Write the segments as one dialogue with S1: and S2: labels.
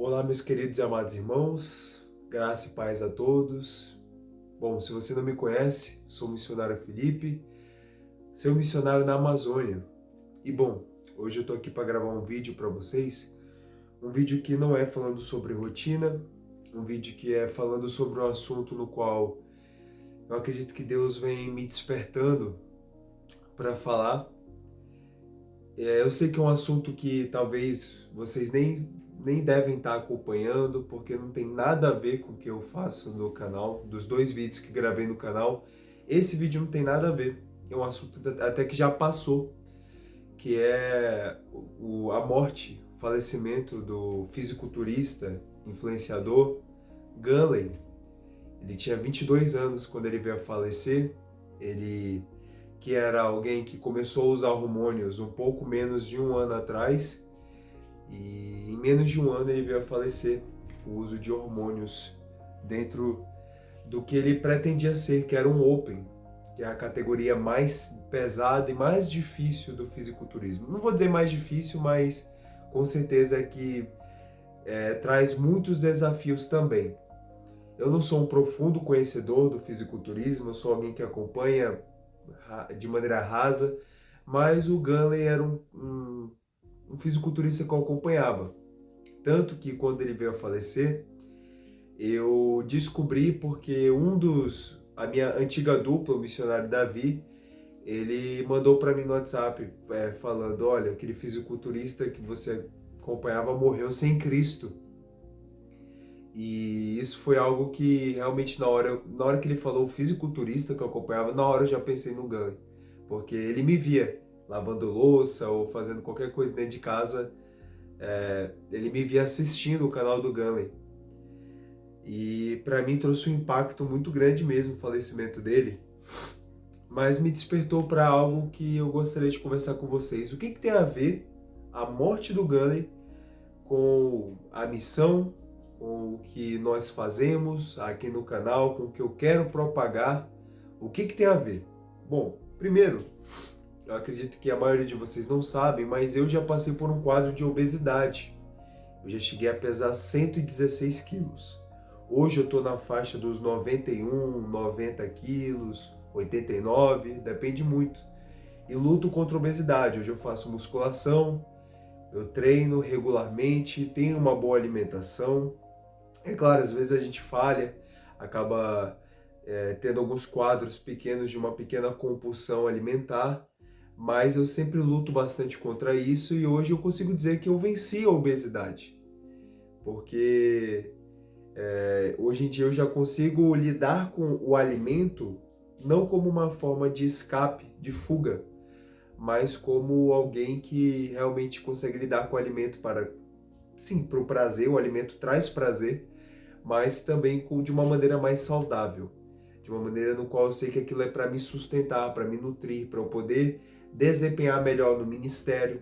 S1: Olá, meus queridos e amados irmãos, graça e paz a todos. Bom, se você não me conhece, sou o missionário Felipe, seu missionário na Amazônia. E bom, hoje eu tô aqui para gravar um vídeo para vocês, um vídeo que não é falando sobre rotina, um vídeo que é falando sobre um assunto no qual eu acredito que Deus vem me despertando para falar. Eu sei que é um assunto que talvez vocês nem devem estar acompanhando, porque não tem nada a ver com o que eu faço no canal. Dos dois vídeos que gravei no canal, esse vídeo não tem nada a ver. É um assunto até que já passou, que é a morte, o falecimento do fisiculturista, influenciador Gunley. Ele tinha 22 anos quando ele veio a falecer. Ele que era alguém que começou a usar hormônios um pouco menos de um ano atrás, e em menos de um ano ele veio a falecer o uso de hormônios dentro do que ele pretendia ser, que era um Open, que é a categoria mais pesada e mais difícil do fisiculturismo. Não vou dizer mais difícil, mas com certeza é que traz muitos desafios também. Eu não sou um profundo conhecedor do fisiculturismo, eu sou alguém que acompanha de maneira rasa, mas o Gunley era um fisiculturista que eu acompanhava. Tanto que quando ele veio a falecer, eu descobri porque a minha antiga dupla, o missionário Davi, ele mandou para mim no WhatsApp falando, olha, aquele fisiculturista que você acompanhava morreu sem Cristo. E isso foi algo que realmente na hora que ele falou o fisiculturista que eu acompanhava, na hora eu já pensei no Gunley. Porque ele me via lavando louça ou fazendo qualquer coisa dentro de casa, ele me via assistindo o canal do Gunley. E para mim trouxe um impacto muito grande mesmo o falecimento dele, mas me despertou para algo que eu gostaria de conversar com vocês. O que tem a ver a morte do Gunley com a missão, com o que nós fazemos aqui no canal, com o que eu quero propagar? O que tem a ver? Bom, primeiro, eu acredito que a maioria de vocês não sabem, mas eu já passei por um quadro de obesidade. Eu já cheguei a pesar 116 quilos. Hoje eu estou na faixa dos 91, 90 quilos, 89, depende muito. E luto contra a obesidade. Hoje eu faço musculação, eu treino regularmente, tenho uma boa alimentação. É claro, às vezes a gente falha, acaba tendo alguns quadros pequenos de uma pequena compulsão alimentar, mas eu sempre luto bastante contra isso e hoje eu consigo dizer que eu venci a obesidade, porque hoje em dia eu já consigo lidar com o alimento não como uma forma de escape, de fuga, mas como alguém que realmente consegue lidar com o alimento para, sim, para o prazer. O alimento traz prazer, mas também de uma maneira mais saudável, de uma maneira no qual eu sei que aquilo é para me sustentar, para me nutrir, para eu poder desempenhar melhor no ministério,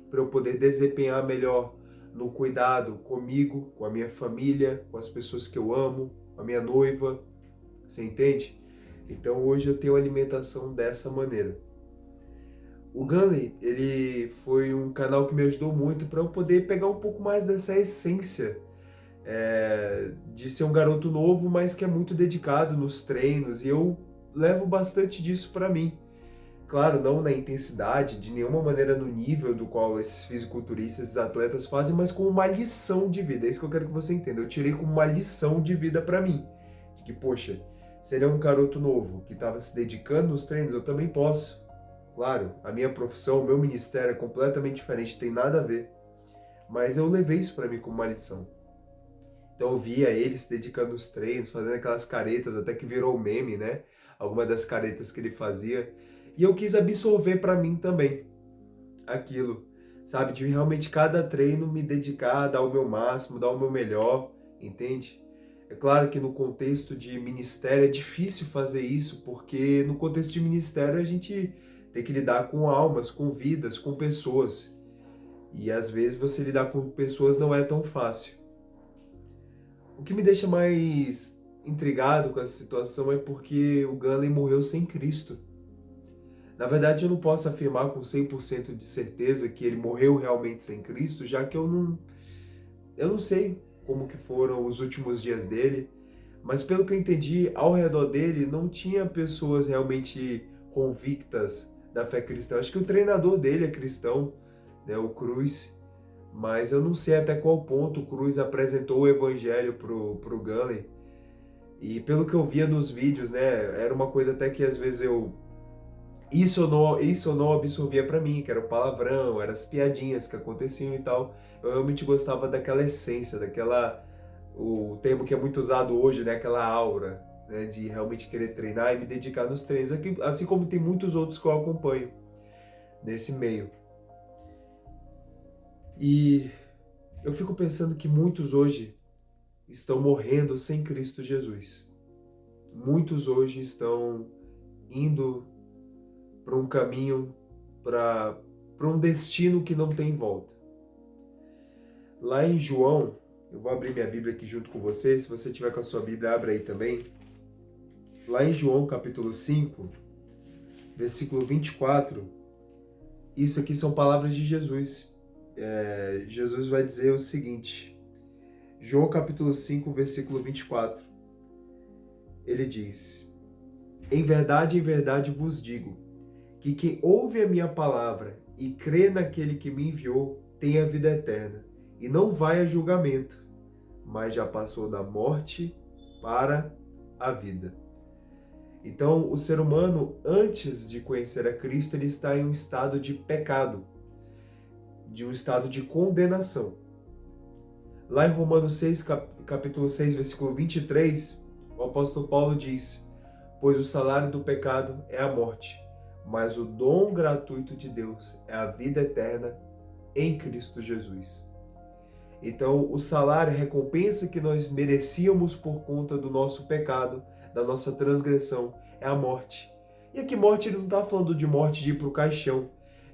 S1: para eu poder desempenhar melhor no cuidado comigo, com a minha família, com as pessoas que eu amo, com a minha noiva, você entende? Então hoje eu tenho alimentação dessa maneira. O Gunley, ele foi um canal que me ajudou muito para eu poder pegar um pouco mais dessa essência de ser um garoto novo, mas que é muito dedicado nos treinos, e eu levo bastante disso para mim. Claro, não na intensidade, de nenhuma maneira no nível do qual esses fisiculturistas, esses atletas fazem, mas como uma lição de vida. É isso que eu quero que você entenda. Eu tirei como uma lição de vida para mim. De que, poxa, se ele é um garoto novo que estava se dedicando nos treinos, eu também posso. Claro, a minha profissão, o meu ministério é completamente diferente, tem nada a ver. Mas eu levei isso para mim como uma lição. Então eu via ele se dedicando nos treinos, fazendo aquelas caretas, até que virou meme, né? Alguma das caretas que ele fazia. E eu quis absorver para mim também aquilo, sabe? De realmente cada treino me dedicar, dar o meu máximo, dar o meu melhor, entende? É claro que no contexto de ministério é difícil fazer isso, porque no contexto de ministério a gente tem que lidar com almas, com vidas, com pessoas. E às vezes você lidar com pessoas não é tão fácil. O que me deixa mais intrigado com essa situação é porque o Gunley morreu sem Cristo. Na verdade, eu não posso afirmar com 100% de certeza que ele morreu realmente sem Cristo, já que eu Eu não sei como que foram os últimos dias dele, mas pelo que eu entendi, ao redor dele não tinha pessoas realmente convictas da fé cristã. Acho que o treinador dele é cristão, né, o Cruz, mas eu não sei até qual ponto o Cruz apresentou o evangelho pro Gunley. E pelo que eu via nos vídeos, né, era uma coisa até que às vezes isso eu não absorvia pra mim, que era o palavrão, eram as piadinhas que aconteciam e tal. Eu realmente gostava daquela essência, o termo que é muito usado hoje, né, aquela aura, né, de realmente querer treinar e me dedicar nos treinos, assim como tem muitos outros que eu acompanho nesse meio. E eu fico pensando que muitos hoje estão morrendo sem Cristo Jesus. Muitos hoje estão indo para um caminho, para um destino que não tem volta. Lá em João, eu vou abrir minha Bíblia aqui junto com você, se você tiver com a sua Bíblia, abre aí também. Lá em João capítulo 5, versículo 24, isso aqui são palavras de Jesus. Jesus vai dizer o seguinte, João capítulo 5, versículo 24, ele diz: em verdade vos digo, que quem ouve a minha palavra e crê naquele que me enviou tem a vida eterna, e não vai a julgamento, mas já passou da morte para a vida. Então, o ser humano, antes de conhecer a Cristo, ele está em um estado de pecado, de um estado de condenação. Lá em Romanos 6, capítulo 6, versículo 23, o apóstolo Paulo diz: pois o salário do pecado é a morte, mas o dom gratuito de Deus é a vida eterna em Cristo Jesus. Então, o salário, a recompensa que nós merecíamos por conta do nosso pecado, da nossa transgressão, é a morte. E aqui morte, ele não está falando de morte de ir para o caixão,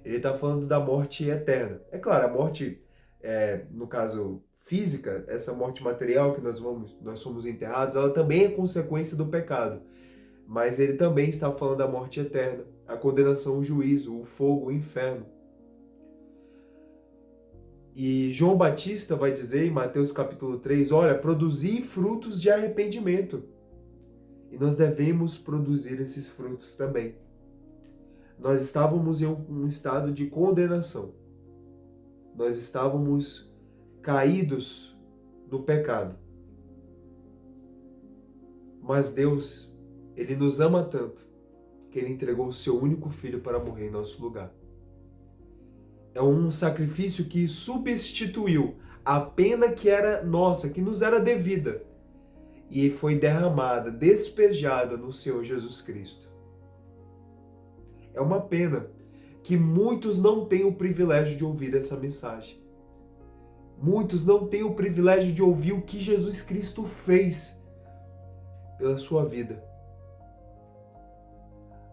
S1: ele está falando da morte eterna. É claro, a morte, no caso física, essa morte material que nós somos enterrados, ela também é consequência do pecado. Mas ele também está falando da morte eterna, a condenação, o juízo, o fogo, o inferno. E João Batista vai dizer em Mateus capítulo 3, olha, produzi frutos de arrependimento. E nós devemos produzir esses frutos também. Nós estávamos em um estado de condenação. Nós estávamos caídos no pecado. Mas Deus, Ele nos ama tanto que Ele entregou o seu único filho para morrer em nosso lugar. É um sacrifício que substituiu a pena que era nossa, que nos era devida, e foi derramada, despejada no Senhor Jesus Cristo. É uma pena que muitos não têm o privilégio de ouvir essa mensagem. Muitos não têm o privilégio de ouvir o que Jesus Cristo fez pela sua vida.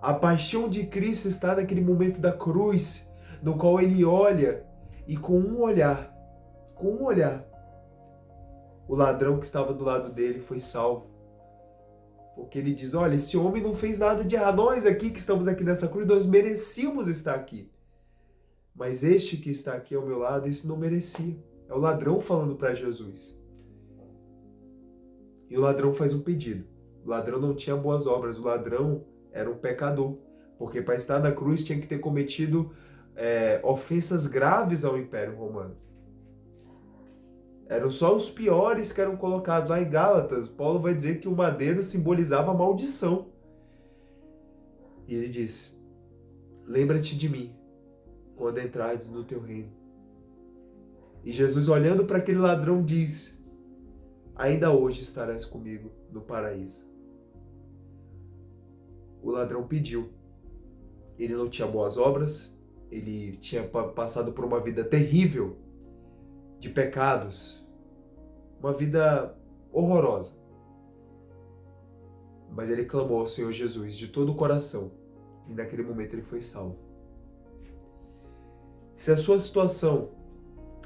S1: A paixão de Cristo está naquele momento da cruz, no qual ele olha e com um olhar, o ladrão que estava do lado dele foi salvo. Porque ele diz, olha, esse homem não fez nada de errado. Nós aqui que estamos aqui nessa cruz, nós merecíamos estar aqui. Mas este que está aqui ao meu lado, esse não merecia. É o ladrão falando para Jesus. E o ladrão faz um pedido. O ladrão não tinha boas obras, o ladrão era um pecador. Porque para estar na cruz tinha que ter cometido ofensas graves ao Império Romano. Eram só os piores que eram colocados. Lá em Gálatas, Paulo vai dizer que o madeiro simbolizava a maldição. E ele diz, lembra-te de mim quando entrares no teu reino. E Jesus, olhando para aquele ladrão, diz, ainda hoje estarás comigo no paraíso. O ladrão pediu. Ele não tinha boas obras, ele tinha passado por uma vida terrível de pecados, uma vida horrorosa. Mas ele clamou ao Senhor Jesus de todo o coração e naquele momento ele foi salvo. Se a sua situação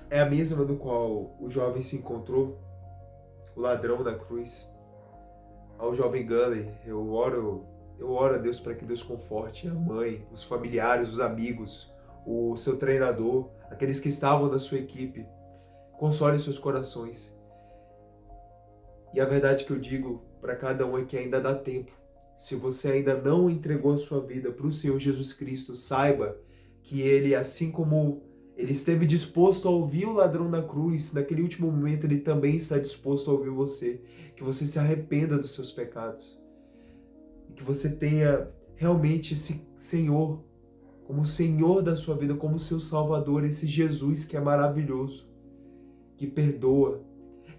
S1: é a mesma do qual o jovem se encontrou, o ladrão na cruz, ao jovem Gunley, eu oro a Deus para que Deus conforte a mãe, os familiares, os amigos, o seu treinador, aqueles que estavam na sua equipe. console seus corações. E a verdade que eu digo para cada um é que ainda dá tempo. Se você ainda não entregou a sua vida para o Senhor Jesus Cristo, saiba que Ele, assim como Ele esteve disposto a ouvir o ladrão na cruz, naquele último momento Ele também está disposto a ouvir você. Que você se arrependa dos seus pecados. E que você tenha realmente esse Senhor como o Senhor da sua vida, como seu Salvador, esse Jesus que é maravilhoso, que perdoa,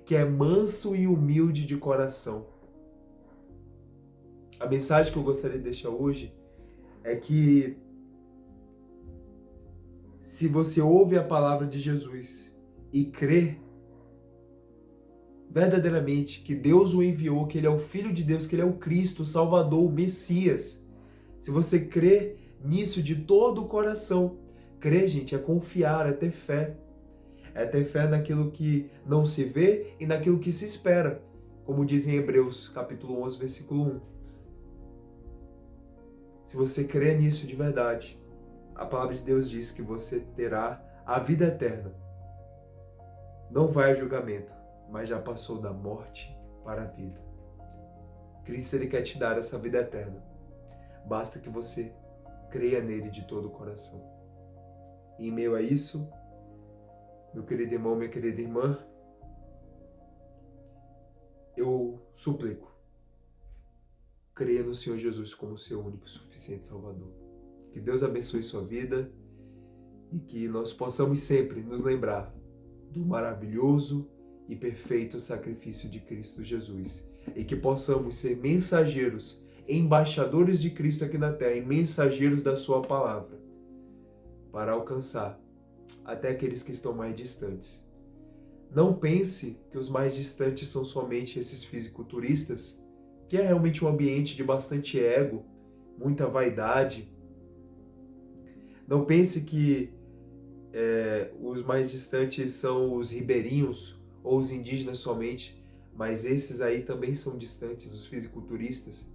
S1: que é manso e humilde de coração. A mensagem que eu gostaria de deixar hoje é que se você ouve a palavra de Jesus e crê verdadeiramente que Deus o enviou, que Ele é o Filho de Deus, que Ele é o Cristo, o Salvador, o Messias, se você crê nisso de todo o coração, crer, gente, é confiar, é ter fé. É ter fé naquilo que não se vê e naquilo que se espera, como diz em Hebreus, capítulo 11, versículo 1. Se você crê nisso de verdade, a palavra de Deus diz que você terá a vida eterna. Não vai a julgamento, mas já passou da morte para a vida. Cristo, Ele quer te dar essa vida eterna. Basta que você creia nele de todo o coração. E em meio a isso, meu querido irmão, minha querida irmã, eu suplico, creia no Senhor Jesus como seu único e suficiente Salvador. Que Deus abençoe sua vida e que nós possamos sempre nos lembrar do maravilhoso e perfeito sacrifício de Cristo Jesus. E que possamos ser mensageiros, embaixadores de Cristo aqui na terra, e mensageiros da sua palavra, para alcançar até aqueles que estão mais distantes. Não pense que os mais distantes são somente esses fisiculturistas, que é realmente um ambiente de bastante ego, muita vaidade. Não pense que os mais distantes são os ribeirinhos ou os indígenas somente, mas esses aí também são distantes, os fisiculturistas.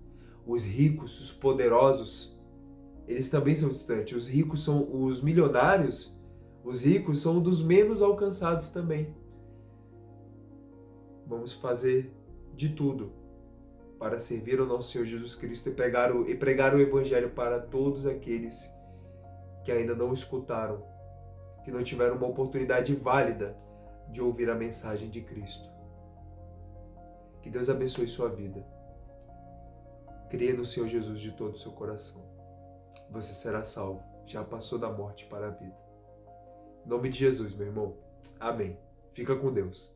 S1: Os ricos, os poderosos, eles também são distantes. Os ricos são os milionários, os ricos são dos menos alcançados também. Vamos fazer de tudo para servir ao nosso Senhor Jesus Cristo e pregar o Evangelho para todos aqueles que ainda não escutaram, que não tiveram uma oportunidade válida de ouvir a mensagem de Cristo. Que Deus abençoe sua vida. Creia no Senhor Jesus de todo o seu coração. Você será salvo. Já passou da morte para a vida. Em nome de Jesus, meu irmão. Amém. Fica com Deus.